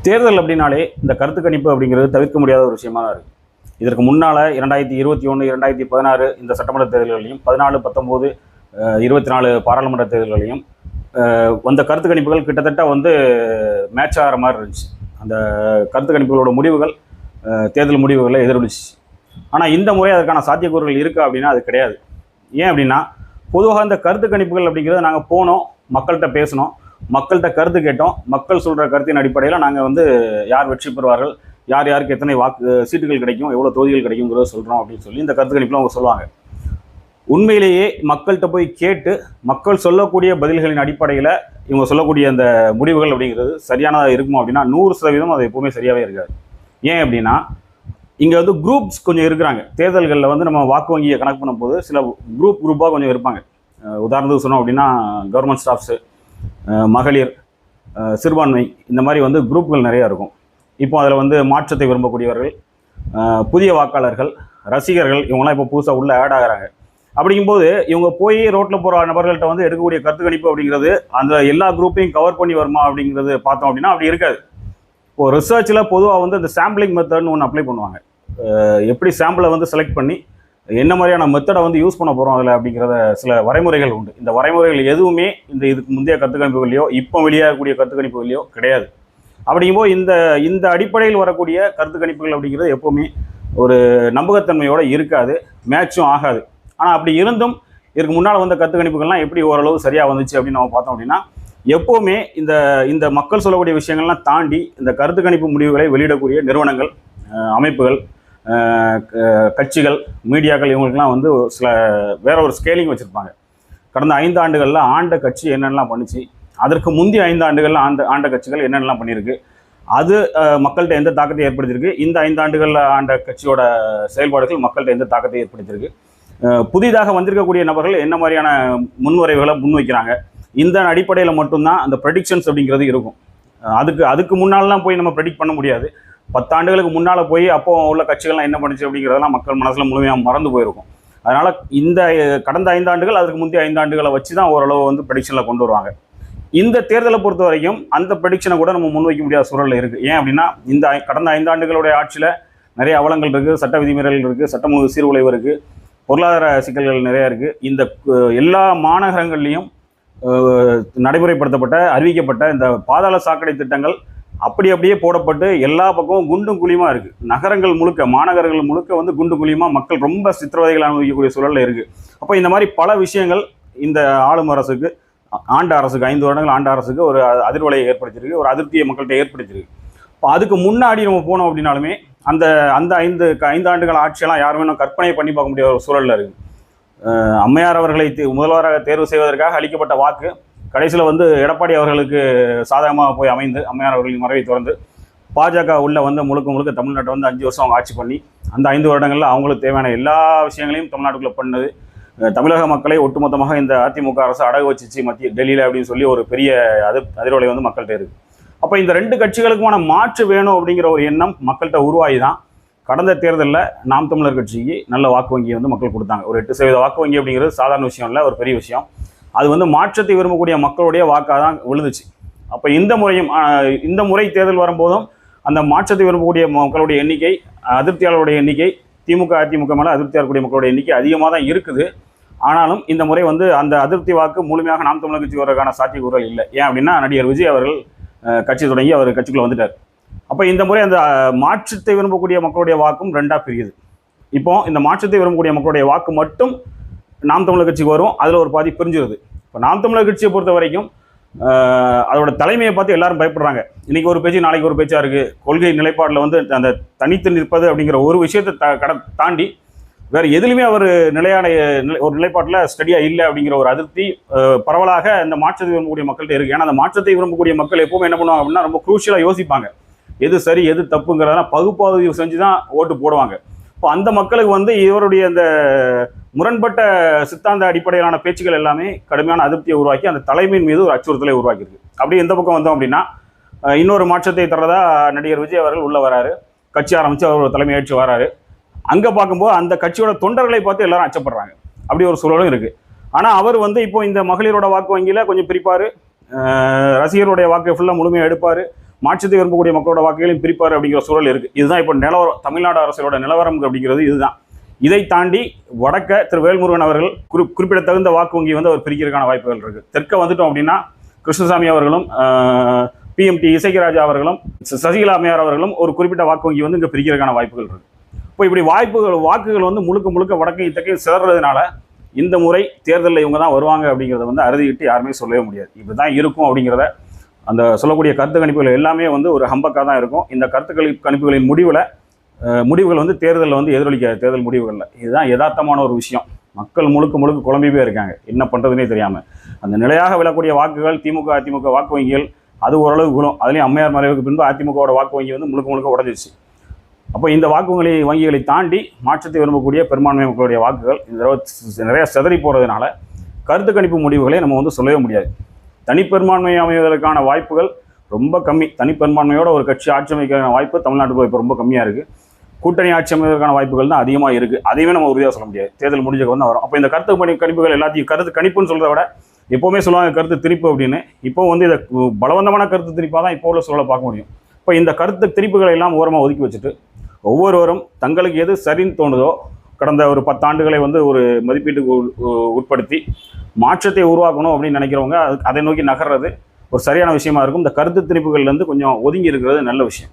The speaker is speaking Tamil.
தேர்தல் அப்படின்னாலே இந்த கருத்து கணிப்பு அப்படிங்கிறது தவிர்க்க முடியாத ஒரு விஷயமா தான் இருக்குது. இதற்கு முன்னால் 2021 2016 இந்த சட்டமன்ற தேர்தல்களையும் 14 19 24 பாராளுமன்ற தேர்தல்களையும் வந்த கருத்து கணிப்புகள் கிட்டத்தட்ட வந்து மேட்ச் ஆகிற மாதிரி இருந்துச்சு. அந்த கருத்து கணிப்புகளோட முடிவுகள் தேர்தல் முடிவுகளை எதிரொலிச்சு. ஆனால் இந்த முறை அதற்கான சாத்தியக்கூறுகள் இருக்கா அப்படின்னா அது கிடையாது. ஏன் அப்படின்னா பொதுவாக இந்த கருத்து கணிப்புகள் அப்படிங்கிறது நாங்கள் போனோம், மக்கள்கிட்ட பேசினோம், மக்கள்கிட்ட கருத்து கேட்டோம், மக்கள் சொல்கிற கருத்தின் அடிப்படையில் நாங்கள் வந்து யார் வெற்றி பெறுவார்கள், யார் யாருக்கு எத்தனை சீட்டுகள் கிடைக்கும், எவ்வளோ தொகுதிகள் கிடைக்குங்கிறத சொல்கிறோம் அப்படின்னு சொல்லி இந்த கருத்து கணிப்பில் அவங்க சொல்லுவாங்க. உண்மையிலேயே மக்கள்கிட்ட போய் கேட்டு மக்கள் சொல்லக்கூடிய பதில்களின் அடிப்படையில் இவங்க சொல்லக்கூடிய அந்த முடிவுகள் அப்படிங்கிறது சரியானதாக இருக்குமோ அப்படின்னா 100% அது எப்போவுமே சரியாகவே இருக்காது. ஏன் அப்படின்னா இங்கே வந்து குரூப்ஸ் கொஞ்சம் இருக்கிறாங்க. தேர்தல்களில் வந்து நம்ம வாக்கு வங்கியை கணக்கு பண்ணும்போது சில குரூப்பாக கொஞ்சம் இருப்பாங்க. உதாரணத்துக்கு சொன்னோம் அப்படின்னா கவர்மெண்ட் ஸ்டாஃப்ஸு, மகளிர், சிறுபான்மை, இந்த மாதிரி வந்து குரூப்புகள் நிறையா இருக்கும். இப்போ அதில் வந்து மாற்றத்தை விரும்பக்கூடியவர்கள், புதிய வாக்காளர்கள், ரசிகர்கள், இவங்களாம் இப்போ புதுசாக உள்ள ஆட் ஆகிறாங்க. அப்படிங்கும்போது இவங்க போய் ரோட்டில் போகிற நபர்கள்ட்ட வந்து எடுக்கக்கூடிய கருத்து கணிப்பு அப்படிங்கிறது அந்த எல்லா குரூப்பையும் கவர் பண்ணி வருமா அப்படிங்கிறது பார்த்தோம் அப்படின்னா அப்படி இருக்காது. இப்போது ரிசர்ச்சில் பொதுவாக வந்து அந்த சாம்பிளிங் மெத்தட்னு ஒன்று அப்ளை பண்ணுவாங்க. எப்படி சாம்பிளை வந்து செலக்ட் பண்ணி என்ன மாதிரியான மெத்தடை வந்து யூஸ் பண்ண போகிறோம் அதில் அப்படிங்கிறத சில வரைமுறைகள் உண்டு. இந்த வரைமுறைகள் எதுவுமே இதுக்கு முந்தைய கருத்து கணிப்புகளையோ இப்போ வெளியாகக்கூடிய கருத்து கணிப்புகளையோ கிடையாது. அப்படிங்கும்போது இந்த அடிப்படையில் வரக்கூடிய கருத்து கணிப்புகள் அப்படிங்கிறது எப்போவுமே ஒரு நம்பகத்தன்மையோடு இருக்காது, மேட்சும் ஆகாது. ஆனால் அப்படி இருந்தும் இதுக்கு முன்னால் வந்த கருத்து கணிப்புகள்லாம் எப்படி ஓரளவு சரியாக வந்துச்சு அப்படின்னு நம்ம பார்த்தோம் அப்படின்னா எப்போவுமே இந்த மக்கள் சொல்லக்கூடிய விஷயங்கள்லாம் தாண்டி இந்த கருத்து கணிப்பு முடிவுகளை வெளியிடக்கூடிய நிறுவனங்கள், அமைப்புகள், கட்சிகள், மீடியாக்கள், இவங்களுக்கெல்லாம் வந்து சில வேற ஒரு ஸ்கேலிங் வச்சுருப்பாங்க. கடந்த 5 ஆண்டுகளில் ஆண்ட கட்சி என்னென்னலாம் பண்ணிச்சு, அதற்கு முந்தைய 5 ஆண்டுகளில் ஆண்ட கட்சிகள் என்னென்னலாம் பண்ணியிருக்கு, அது மக்கள்கிட்ட எந்த தாக்கத்தை ஏற்படுத்தியிருக்கு, இந்த 5 ஆண்டுகளில் ஆண்ட கட்சியோட செயல்பாடுகள் மக்கள்கிட்ட எந்த தாக்கத்தை ஏற்படுத்தியிருக்கு, புதிதாக வந்திருக்கக்கூடிய நபர்கள் என்ன மாதிரியான முன்வரைவுகளை முன்வைக்கிறாங்க, இந்த அடிப்படையில் மட்டும்தான் அந்த ப்ரெடிக்ஷன்ஸ் அப்படிங்கிறது இருக்கும். அதுக்கு முன்னாலெலாம் போய் நம்ம ப்ரெடிக்ட் பண்ண முடியாது. 10 ஆண்டுகளுக்கு முன்னால் போய் அப்போ உள்ள கட்சிகள்லாம் என்ன பண்ணுச்சு அப்படிங்கிறதெல்லாம் மக்கள் மனசில் முழுமையாக மறந்து போயிருக்கும். அதனால் இந்த கடந்த 5 ஆண்டுகள் அதுக்கு முந்தைய 5 ஆண்டுகளை வச்சு தான் ஓரளவு வந்து ப்ரெடிக்ஷனில் கொண்டு வருவாங்க. இந்த தேர்தலை பொறுத்த வரைக்கும் அந்த ப்ரெடிக்ஷனை கூட நம்ம முன்வைக்க முடியாத சூழலில் இருக்குது. ஏன் அப்படின்னா இந்த கடந்த 5 ஆண்டுகளுடைய ஆட்சியில் நிறைய அவலங்கள் இருக்குது, சட்ட விதிமீறல்கள் இருக்குது, சட்டம் ஒழுங்கு சீர்குலைவு இருக்குது, பொருளாதார சிக்கல்கள் நிறையா இருக்குது. இந்த எல்லா மாநகரங்கள்லேயும் நடைமுறைப்படுத்தப்பட்ட அறிவிக்கப்பட்ட இந்த பாதாள சாக்கடை திட்டங்கள் அப்படியே போடப்பட்டு எல்லா பக்கமும் குண்டும் குழியுமாக இருக்குது. நகரங்கள் முழுக்க, மாநகரங்கள் முழுக்க வந்து குண்டு குழியுமாக மக்கள் ரொம்ப சித்திரவதைகள் அனுபவிக்கக்கூடிய சூழலில் இருக்குது. அப்போ இந்த மாதிரி பல விஷயங்கள் இந்த ஆளும் அரசுக்கு, ஆண்ட அரசுக்கு, 5 வருடங்கள் ஆண்ட அரசுக்கு ஒரு அதிர்வலையை ஏற்படுத்தியிருக்கு, ஒரு அதிருப்தியை மக்கள்கிட்ட ஏற்படுத்தியிருக்கு. இப்போ அதுக்கு முன்னாடி நம்ம போனோம் அப்படின்னாலுமே அந்த 5 ஆண்டுகள் ஆட்சியெல்லாம் யாருமே கற்பனை பண்ணி பார்க்க முடியாத ஒரு சூழலில் இருக்குது. அம்மையார் அவர்களை முதல்வராக தேர்வு செய்வதற்காக அளிக்கப்பட்ட வாக்கு கடைசியில் வந்து எடப்பாடி அவர்களுக்கு சாதகமாக போய் அமைந்து அம்மையார் அவர்களின் மறைவை தொடர்ந்து பாஜக உள்ள வந்து முழுக்க தமிழ்நாட்டை வந்து 5 வருஷம் அவங்க ஆட்சி பண்ணி அந்த 5 வருடங்களில் அவங்களுக்கு தேவையான எல்லா விஷயங்களையும் தமிழ்நாட்டுக்குள்ளே பண்ணது. தமிழக மக்களை ஒட்டுமொத்தமாக இந்த அதிமுக அரசு அடகு வச்சிச்சு மத்திய டெல்லியில் அப்படின்னு சொல்லி ஒரு பெரிய அதிர்வலை வந்து மக்கள்கிட்ட இருக்குது. அப்போ இந்த 2 கட்சிகளுக்குமான மாற்று வேணும் அப்படிங்கிற ஒரு எண்ணம் மக்கள்கிட்ட உருவாகி தான் கடந்த தேர்தலில் நாம் தமிழர் கட்சிக்கு நல்ல வாக்கு வங்கியை வந்து மக்கள் கொடுத்தாங்க. ஒரு 8% வாக்கு வங்கி அப்படிங்கிறது சாதாரண விஷயம் இல்லை, ஒரு பெரிய விஷயம். அது வந்து மாற்றத்தை விரும்பக்கூடிய மக்களுடைய வாக்காக தான் விழுந்துச்சு. அப்போ இந்த முறை தேர்தல் வரும்போதும் அந்த மாற்றத்தை விரும்பக்கூடிய மக்களுடைய எண்ணிக்கை, அதிருப்தியாளருடைய எண்ணிக்கை, திமுக அதிமுக மேலே அதிருப்தியாக இருக்கக்கூடிய மக்களுடைய எண்ணிக்கை அதிகமாக தான் இருக்குது. ஆனாலும் இந்த முறை வந்து அந்த அதிருப்தி வாக்கு முழுமையாக நாம் தமிழர் கட்சி வருவதற்கான சாத்தியக்கூறுகள் இல்லை. ஏன் அப்படின்னா நடிகர் விஜய் அவர்கள் கட்சி தொடங்கி அவர் கட்சிக்குள்ளே வந்துட்டார். அப்போ இந்த முறை அந்த மாற்றத்தை விரும்பக்கூடிய மக்களுடைய வாக்கும் 2ஆக பிரியுது. இப்போ இந்த மாற்றத்தை விரும்பக்கூடிய மக்களுடைய வாக்கு மட்டும் நாம் தமிழர் கட்சிக்கு வரும், அதில் ஒரு பாதி பிரிஞ்சிருது. இப்போ நாம் தமிழர் கட்சியை பொறுத்த வரைக்கும் அதோட தலைமையை பார்த்து எல்லாரும் பயப்படுறாங்க. இன்றைக்கி ஒரு பேச்சு, நாளைக்கு ஒரு பேச்சாக இருக்குது. கொள்கை நிலைப்பாடில் வந்து அந்த தனித்து நிற்பது அப்படிங்கிற ஒரு விஷயத்தை தாண்டி வேறு எதுலையுமே அவர் நிலையான ஒரு நிலைப்பாட்டில் ஸ்டடியாக இல்லை அப்படிங்கிற ஒரு அதிருப்தி பரவலாக இந்த மாற்றத்தை விரும்பக்கூடிய மக்கள்கிட்ட இருக்குது. ஏன்னா அந்த மாற்றத்தை விரும்பக்கூடிய மக்கள் எப்பவுமே என்ன பண்ணுவாங்க அப்படின்னா ரொம்ப குரூஷியலாக யோசிப்பாங்க. எது சரி எது தப்புங்கிறதெல்லாம் பகுப்பாய்வு செஞ்சு தான் ஓட்டு போடுவாங்க. இப்போ அந்த மக்களுக்கு வந்து இவருடைய அந்த முரண்பட்ட சித்தாந்த அடிப்படையிலான பேச்சுக்கள் எல்லாமே கடுமையான அதிருப்தியை உருவாக்கி அந்த தலைமையின் மீது ஒரு அச்சுறுத்தலை உருவாக்கியிருக்கு. அப்படியே எந்த பக்கம் வந்தோம் அப்படின்னா இன்னொரு மாற்றத்தை தரதா நடிகர் விஜய் அவர்கள் உள்ளே வராரு, கட்சி ஆரம்பித்து அவர் ஒரு தலைமை ஏற்று வராரு. அங்கே பார்க்கும்போது அந்த கட்சியோட தொண்டர்களை பார்த்து எல்லாரும் அச்சப்படுறாங்க. அப்படி ஒரு சூழலும் இருக்குது. ஆனால் அவர் வந்து இப்போ இந்த மகளிரோட வாக்கு வங்கியில் கொஞ்சம் பிரிப்பார், ரசிகருடைய வாக்கு ஃபுல்லாக முழுமையாக எடுப்பார், மாற்றத்தை விரும்பக்கூடிய மக்களோட வாக்குகளையும் பிரிப்பார் அப்படிங்கிற சூழல் இருக்குது. இதுதான் இப்போ நிலவரம், தமிழ்நாடு அரசியலோட நிலவரம் அப்படிங்கிறது இதுதான். இதை தாண்டி வடக்க திரு வேல்முருகன் அவர்கள் குறிப்பிடத்தகுந்த வாக்கு வங்கி வந்து அவர் பிரிக்கிறதுக்கான வாய்ப்புகள் இருக்குது. தெற்க வந்துட்டோம் அப்படின்னா கிருஷ்ணசாமி அவர்களும் PMT இசைக்கராஜா அவர்களும் சசிகலா அம்மையார் அவர்களும் ஒரு குறிப்பிட்ட வாக்கு வங்கி வந்து இங்கே பிரிக்கிறதுக்கான வாய்ப்புகள் இருக்குது. இப்போ இப்படி வாக்குகள் வந்து முழுக்க வடக்கையும் தெற்கையும் சிதறதுனால இந்த முறை தேர்தலில் இவங்க தான் வருவாங்க அப்படிங்கிறத வந்து அறுதிட்டு யாருமே சொல்லவே முடியாது. இப்படி தான் இருக்கும் அப்படிங்கிறத அந்த சொல்லக்கூடிய கருத்து கணிப்புகள் எல்லாமே வந்து ஒரு ஹம்பக்காக தான் இருக்கும். இந்த கருத்து கணிப்புகளின் முடிவுகள் வந்து தேர்தலில் வந்து எதிரொலிக்காது. தேர்தல் முடிவுகளில் இதுதான் யதார்த்தமான ஒரு விஷயம். மக்கள் முழுக்க குழம்பிவே இருக்காங்க, என்ன பண்ணுறதுனே தெரியாமல். அந்த நிலையாக விழக்கூடிய வாக்குகள் அதிமுக வாக்கு வங்கிகள் அது ஓரளவு விழும். அதுலேயும் அம்மையார் மறைவுக்கு பின்பு அதிமுகவோட வாக்கு வங்கி வந்து முழுக்க உடஞ்சிச்சு. அப்போ இந்த வாக்கு வங்கிகளை தாண்டி மாற்றத்தை விரும்பக்கூடிய பெரும்பான்மை மக்களுடைய வாக்குகள் இந்த தடவை நிறைய சிதறி போகிறதுனால கருத்து கணிப்பு முடிவுகளை நம்ம வந்து சொல்லவே முடியாது. தனிப்பெரும்பான்மை அமைவதற்கான வாய்ப்புகள் ரொம்ப கம்மி. தனிப்பெரும்பான்மையோட ஒரு கட்சி ஆட்சி அமைக்கிறதுக்கான வாய்ப்பு தமிழ்நாட்டுக்கு இப்போ ரொம்ப கம்மியாக இருக்குது. கூட்டணி ஆட்சி அமைவதற்கான வாய்ப்புகள் தான் அதிகமாக இருக்குது. அதையுமே நம்ம உறுதியாக சொல்ல முடியாது. தேர்தல் முடிஞ்சக்கு வந்து வரும். அப்போ இந்த கருத்து கணிப்புகள் எல்லாத்தையும் கருத்து கணிப்புன்னு சொல்கிறத விட எப்போவுமே சொல்லுவாங்க கருத்து திணிப்பு அப்படின்னு. இப்போ வந்து இதை பலவந்தமான கருத்து திணிப்பாக தான் இப்போ உள்ள சூழலை பார்க்க முடியும். இப்போ இந்த கருத்து திணிப்புகளை எல்லாம் ஓரமாக ஒதுக்கி வச்சுட்டு ஒவ்வொருவரும் தங்களுக்கு எது சரின்னு தோணுதோ கடந்த ஒரு 10 ஆண்டுகளை வந்து ஒரு மதிப்பீட்டுக்கு உட்படுத்தி மாற்றத்தை உருவாக்கணும் அப்படின்னு நினைக்கிறவங்க அதை நோக்கி நகர்றது ஒரு சரியான விஷயமா இருக்கும். இந்த கருத்து திணிப்புகள்லேருந்து கொஞ்சம் ஒதுங்கி இருக்கிறது நல்ல விஷயம்.